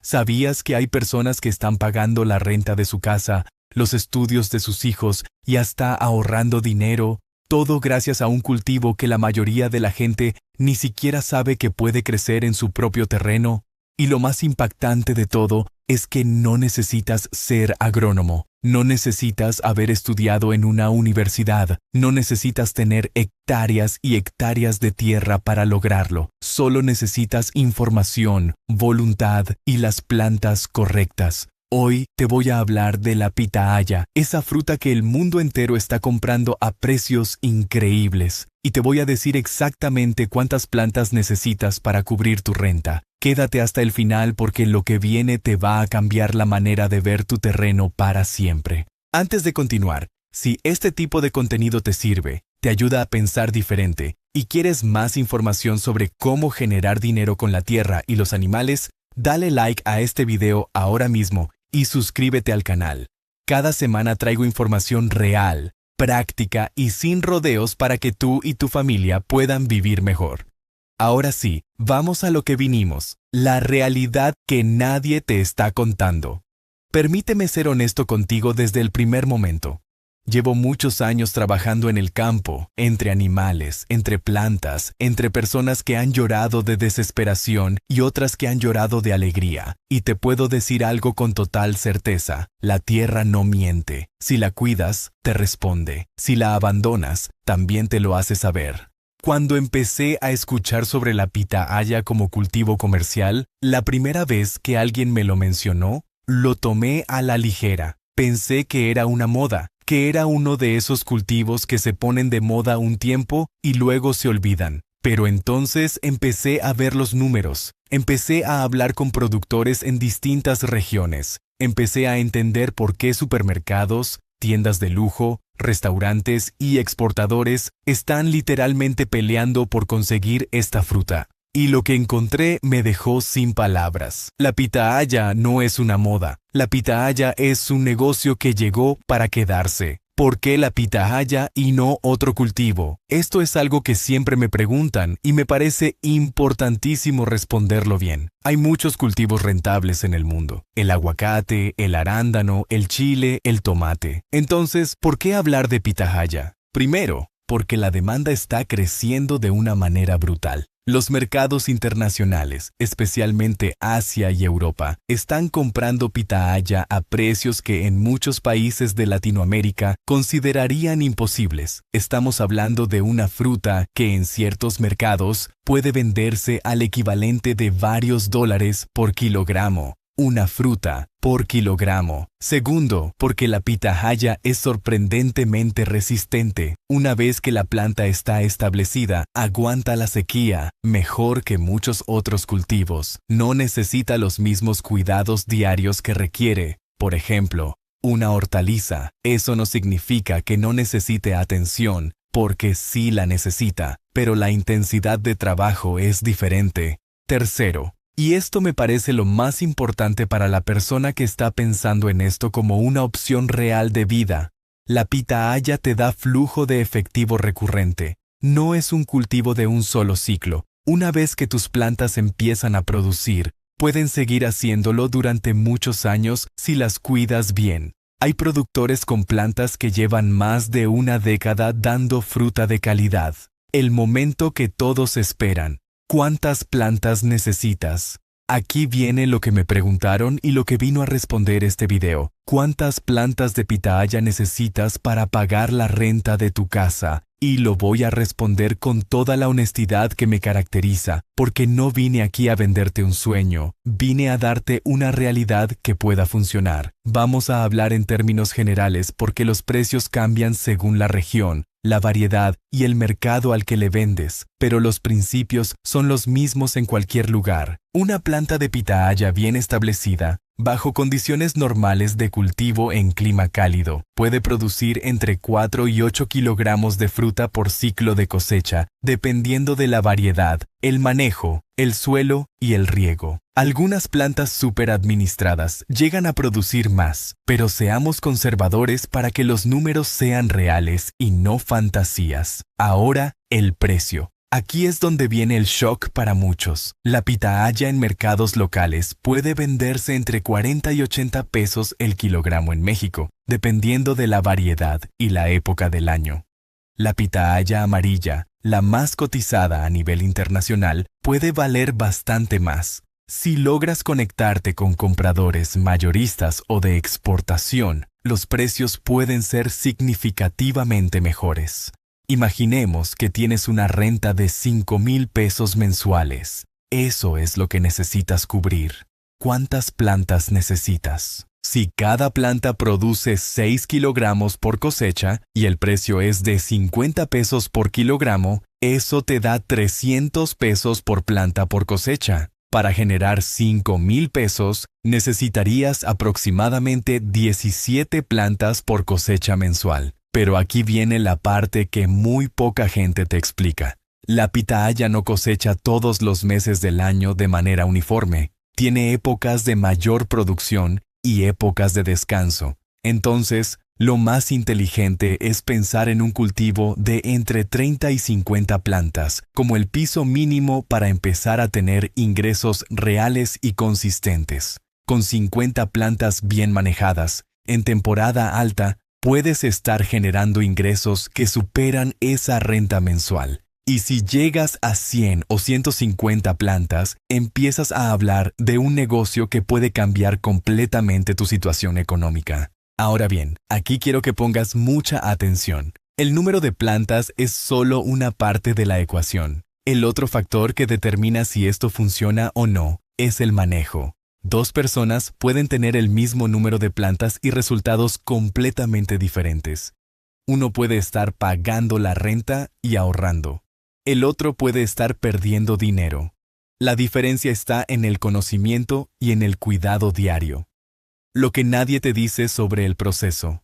¿Sabías que hay personas que están pagando la renta de su casa, los estudios de sus hijos y hasta ahorrando dinero? Todo gracias a un cultivo que la mayoría de la gente ni siquiera sabe que puede crecer en su propio terreno. Y lo más impactante de todo es que no necesitas ser agrónomo, no necesitas haber estudiado en una universidad, no necesitas tener hectáreas y hectáreas de tierra para lograrlo. Solo necesitas información, voluntad y las plantas correctas. Hoy te voy a hablar de la pitahaya, esa fruta que el mundo entero está comprando a precios increíbles. Y te voy a decir exactamente cuántas plantas necesitas para cubrir tu renta. Quédate hasta el final porque lo que viene te va a cambiar la manera de ver tu terreno para siempre. Antes de continuar, si este tipo de contenido te sirve, te ayuda a pensar diferente y quieres más información sobre cómo generar dinero con la tierra y los animales, dale like a este video ahora mismo y suscríbete al canal. Cada semana traigo información real, práctica y sin rodeos para que tú y tu familia puedan vivir mejor. Ahora sí, vamos a lo que vinimos, la realidad que nadie te está contando. Permíteme ser honesto contigo desde el primer momento. Llevo muchos años trabajando en el campo, entre animales, entre plantas, entre personas que han llorado de desesperación y otras que han llorado de alegría. Y te puedo decir algo con total certeza, la tierra no miente. Si la cuidas, te responde. Si la abandonas, también te lo hace saber. Cuando empecé a escuchar sobre la pitahaya como cultivo comercial, la primera vez que alguien me lo mencionó, lo tomé a la ligera. Pensé que era una moda, que era uno de esos cultivos que se ponen de moda un tiempo y luego se olvidan. Pero entonces empecé a ver los números, empecé a hablar con productores en distintas regiones, empecé a entender por qué supermercados, tiendas de lujo, restaurantes y exportadores están literalmente peleando por conseguir esta fruta. Y lo que encontré me dejó sin palabras. La pitahaya no es una moda. La pitahaya es un negocio que llegó para quedarse. ¿Por qué la pitahaya y no otro cultivo? Esto es algo que siempre me preguntan y me parece importantísimo responderlo bien. Hay muchos cultivos rentables en el mundo. El aguacate, el arándano, el chile, el tomate. Entonces, ¿por qué hablar de pitahaya? Primero, porque la demanda está creciendo de una manera brutal. Los mercados internacionales, especialmente Asia y Europa, están comprando pitahaya a precios que en muchos países de Latinoamérica considerarían imposibles. Estamos hablando de una fruta que en ciertos mercados puede venderse al equivalente de varios dólares por kilogramo. Una fruta por kilogramo. Segundo, porque la pitahaya es sorprendentemente resistente. Una vez que la planta está establecida, aguanta la sequía mejor que muchos otros cultivos. No necesita los mismos cuidados diarios que requiere. Por ejemplo, una hortaliza. Eso no significa que no necesite atención, porque sí la necesita, pero la intensidad de trabajo es diferente. Tercero, y esto me parece lo más importante para la persona que está pensando en esto como una opción real de vida. La pitahaya te da flujo de efectivo recurrente. No es un cultivo de un solo ciclo. Una vez que tus plantas empiezan a producir, pueden seguir haciéndolo durante muchos años si las cuidas bien. Hay productores con plantas que llevan más de una década dando fruta de calidad. El momento que todos esperan. ¿Cuántas plantas necesitas? Aquí viene lo que me preguntaron y lo que vino a responder este video. ¿Cuántas plantas de pitahaya necesitas para pagar la renta de tu casa? Y lo voy a responder con toda la honestidad que me caracteriza, porque no vine aquí a venderte un sueño, vine a darte una realidad que pueda funcionar. Vamos a hablar en términos generales porque los precios cambian según la región, la variedad y el mercado al que le vendes, pero los principios son los mismos en cualquier lugar. Una planta de pitahaya bien establecida, bajo condiciones normales de cultivo en clima cálido, puede producir entre 4 y 8 kilogramos de fruta por ciclo de cosecha, dependiendo de la variedad, el manejo, el suelo y el riego. Algunas plantas súper administradas llegan a producir más, pero seamos conservadores para que los números sean reales y no fantasías. Ahora, el precio. Aquí es donde viene el shock para muchos. La pitahaya en mercados locales puede venderse entre 40 y 80 pesos el kilogramo en México, dependiendo de la variedad y la época del año. La pitahaya amarilla, la más cotizada a nivel internacional, puede valer bastante más. Si logras conectarte con compradores mayoristas o de exportación, los precios pueden ser significativamente mejores. Imaginemos que tienes una renta de 5,000 pesos mensuales. Eso es lo que necesitas cubrir. ¿Cuántas plantas necesitas? Si cada planta produce 6 kilogramos por cosecha y el precio es de 50 pesos por kilogramo, eso te da 300 pesos por planta por cosecha. Para generar 5,000 pesos, necesitarías aproximadamente 17 plantas por cosecha mensual. Pero aquí viene la parte que muy poca gente te explica. La pitahaya no cosecha todos los meses del año de manera uniforme. Tiene épocas de mayor producción y épocas de descanso. Entonces, lo más inteligente es pensar en un cultivo de entre 30 y 50 plantas, como el piso mínimo para empezar a tener ingresos reales y consistentes. Con 50 plantas bien manejadas, en temporada alta, puedes estar generando ingresos que superan esa renta mensual. Y si llegas a 100 o 150 plantas, empiezas a hablar de un negocio que puede cambiar completamente tu situación económica. Ahora bien, aquí quiero que pongas mucha atención. El número de plantas es solo una parte de la ecuación. El otro factor que determina si esto funciona o no es el manejo. 2 personas pueden tener el mismo número de plantas y resultados completamente diferentes. Uno puede estar pagando la renta y ahorrando. El otro puede estar perdiendo dinero. La diferencia está en el conocimiento y en el cuidado diario. Lo que nadie te dice sobre el proceso.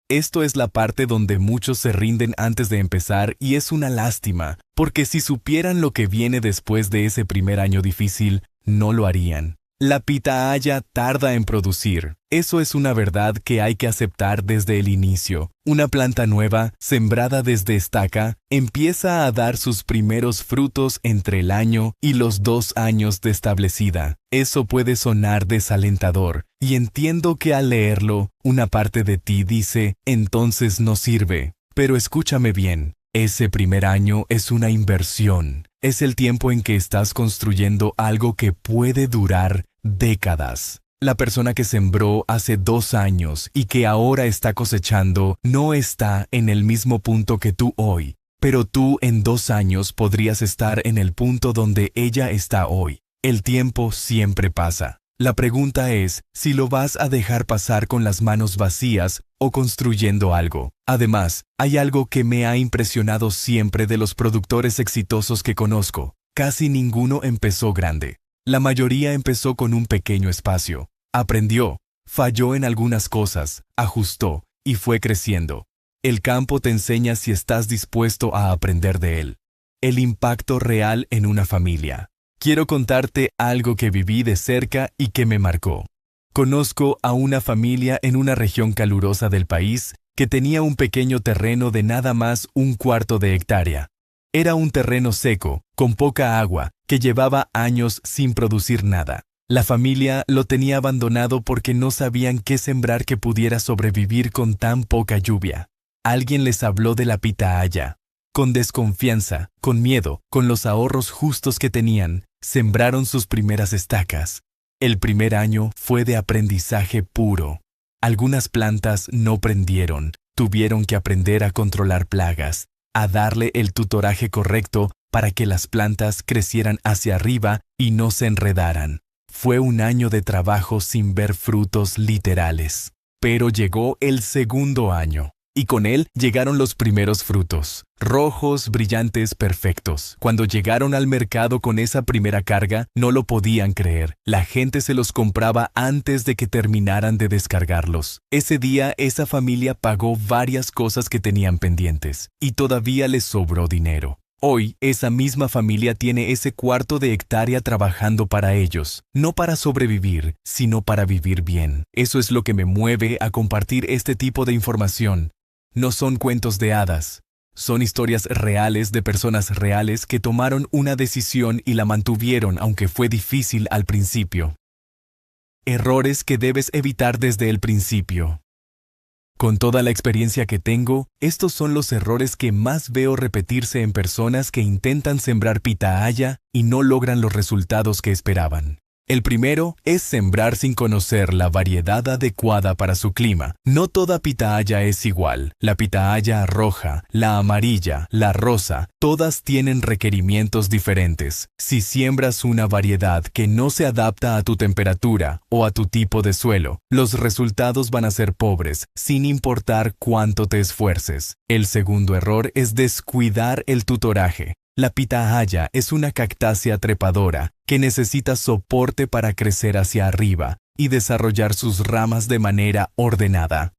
Esto es la parte donde muchos se rinden antes de empezar y es una lástima, porque si supieran lo que viene después de ese primer año difícil, no lo harían. La pitahaya tarda en producir. Eso es una verdad que hay que aceptar desde el inicio. Una planta nueva, sembrada desde estaca, empieza a dar sus primeros frutos entre el año y los 2 años de establecida. Eso puede sonar desalentador, y entiendo que al leerlo, una parte de ti dice, entonces no sirve. Pero escúchame bien, ese primer año es una inversión. Es el tiempo en que estás construyendo algo que puede durar décadas. La persona que sembró hace 2 años y que ahora está cosechando no está en el mismo punto que tú hoy, pero tú en 2 años podrías estar en el punto donde ella está hoy. El tiempo siempre pasa. La pregunta es si lo vas a dejar pasar con las manos vacías o construyendo algo. Además, hay algo que me ha impresionado siempre de los productores exitosos que conozco. Casi ninguno empezó grande. La mayoría empezó con un pequeño espacio. Aprendió, falló en algunas cosas, ajustó y fue creciendo. El campo te enseña si estás dispuesto a aprender de él. El impacto real en una familia. Quiero contarte algo que viví de cerca y que me marcó. Conozco a una familia en una región calurosa del país que tenía un pequeño terreno de nada más 1/4 de hectárea. Era un terreno seco, con poca agua, que llevaba años sin producir nada. La familia lo tenía abandonado porque no sabían qué sembrar que pudiera sobrevivir con tan poca lluvia. Alguien les habló de la pitahaya. Con desconfianza, con miedo, con los ahorros justos que tenían, sembraron sus primeras estacas. El primer año fue de aprendizaje puro. Algunas plantas no prendieron, tuvieron que aprender a controlar plagas, a darle el tutoraje correcto para que las plantas crecieran hacia arriba y no se enredaran. Fue un año de trabajo sin ver frutos literales. Pero llegó el segundo año. Y con él llegaron los primeros frutos, rojos, brillantes, perfectos. Cuando llegaron al mercado con esa primera carga, no lo podían creer. La gente se los compraba antes de que terminaran de descargarlos. Ese día, esa familia pagó varias cosas que tenían pendientes, y todavía les sobró dinero. Hoy, esa misma familia tiene ese 1/4 de hectárea trabajando para ellos, no para sobrevivir, sino para vivir bien. Eso es lo que me mueve a compartir este tipo de información. No son cuentos de hadas. Son historias reales de personas reales que tomaron una decisión y la mantuvieron aunque fue difícil al principio. Errores que debes evitar desde el principio. Con toda la experiencia que tengo, estos son los errores que más veo repetirse en personas que intentan sembrar pitahaya y no logran los resultados que esperaban. El primero es sembrar sin conocer la variedad adecuada para su clima. No toda pitahaya es igual. La pitahaya roja, la amarilla, la rosa, todas tienen requerimientos diferentes. Si siembras una variedad que no se adapta a tu temperatura o a tu tipo de suelo, los resultados van a ser pobres, sin importar cuánto te esfuerces. El segundo error es descuidar el tutoraje. La pitahaya es una cactácea trepadora que necesita soporte para crecer hacia arriba y desarrollar sus ramas de manera ordenada.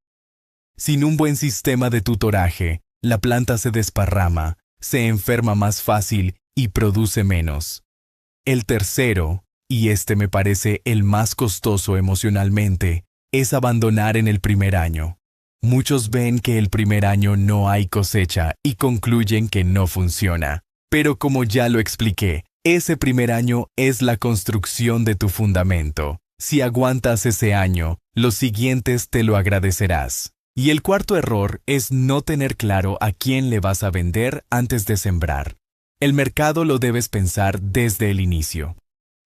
Sin un buen sistema de tutoraje, la planta se desparrama, se enferma más fácil y produce menos. El tercero, y este me parece el más costoso emocionalmente, es abandonar en el primer año. Muchos ven que el primer año no hay cosecha y concluyen que no funciona. Pero como ya lo expliqué, ese primer año es la construcción de tu fundamento. Si aguantas ese año, los siguientes te lo agradecerás. Y el cuarto error es no tener claro a quién le vas a vender antes de sembrar. El mercado lo debes pensar desde el inicio.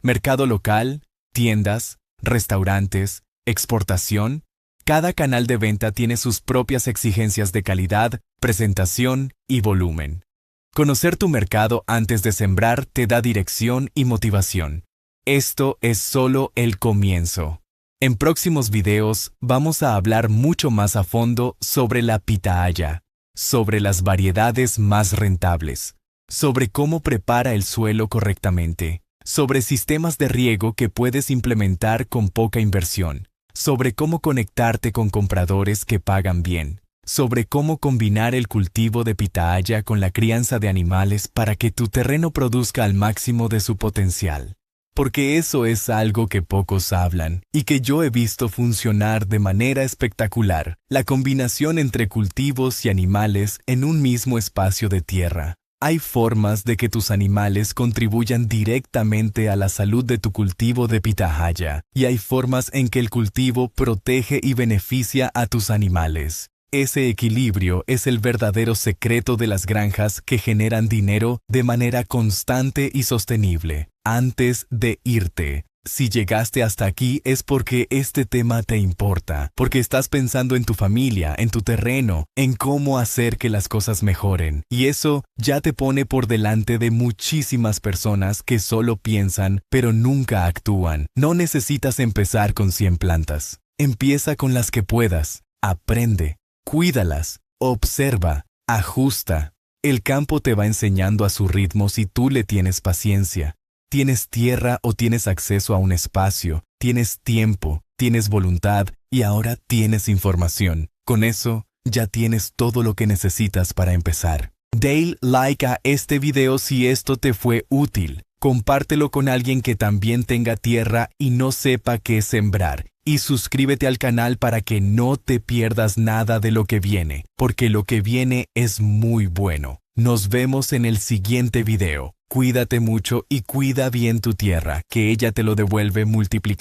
Mercado local, tiendas, restaurantes, exportación. Cada canal de venta tiene sus propias exigencias de calidad, presentación y volumen. Conocer tu mercado antes de sembrar te da dirección y motivación. Esto es solo el comienzo. En próximos videos vamos a hablar mucho más a fondo sobre la pitahaya, sobre las variedades más rentables, sobre cómo prepara el suelo correctamente, sobre sistemas de riego que puedes implementar con poca inversión, sobre cómo conectarte con compradores que pagan bien, sobre cómo combinar el cultivo de pitahaya con la crianza de animales para que tu terreno produzca al máximo de su potencial. Porque eso es algo que pocos hablan y que yo he visto funcionar de manera espectacular, la combinación entre cultivos y animales en un mismo espacio de tierra. Hay formas de que tus animales contribuyan directamente a la salud de tu cultivo de pitahaya y hay formas en que el cultivo protege y beneficia a tus animales. Ese equilibrio es el verdadero secreto de las granjas que generan dinero de manera constante y sostenible. Antes de irte, si llegaste hasta aquí es porque este tema te importa, porque estás pensando en tu familia, en tu terreno, en cómo hacer que las cosas mejoren. Y eso ya te pone por delante de muchísimas personas que solo piensan, pero nunca actúan. No necesitas empezar con 100 plantas. Empieza con las que puedas. Aprende. Cuídalas, observa, ajusta. El campo te va enseñando a su ritmo si tú le tienes paciencia. Tienes tierra o tienes acceso a un espacio, tienes tiempo, tienes voluntad y ahora tienes información. Con eso, ya tienes todo lo que necesitas para empezar. Dale like a este video si esto te fue útil. Compártelo con alguien que también tenga tierra y no sepa qué sembrar. Y suscríbete al canal para que no te pierdas nada de lo que viene, porque lo que viene es muy bueno. Nos vemos en el siguiente video. Cuídate mucho y cuida bien tu tierra, que ella te lo devuelve multiplicado.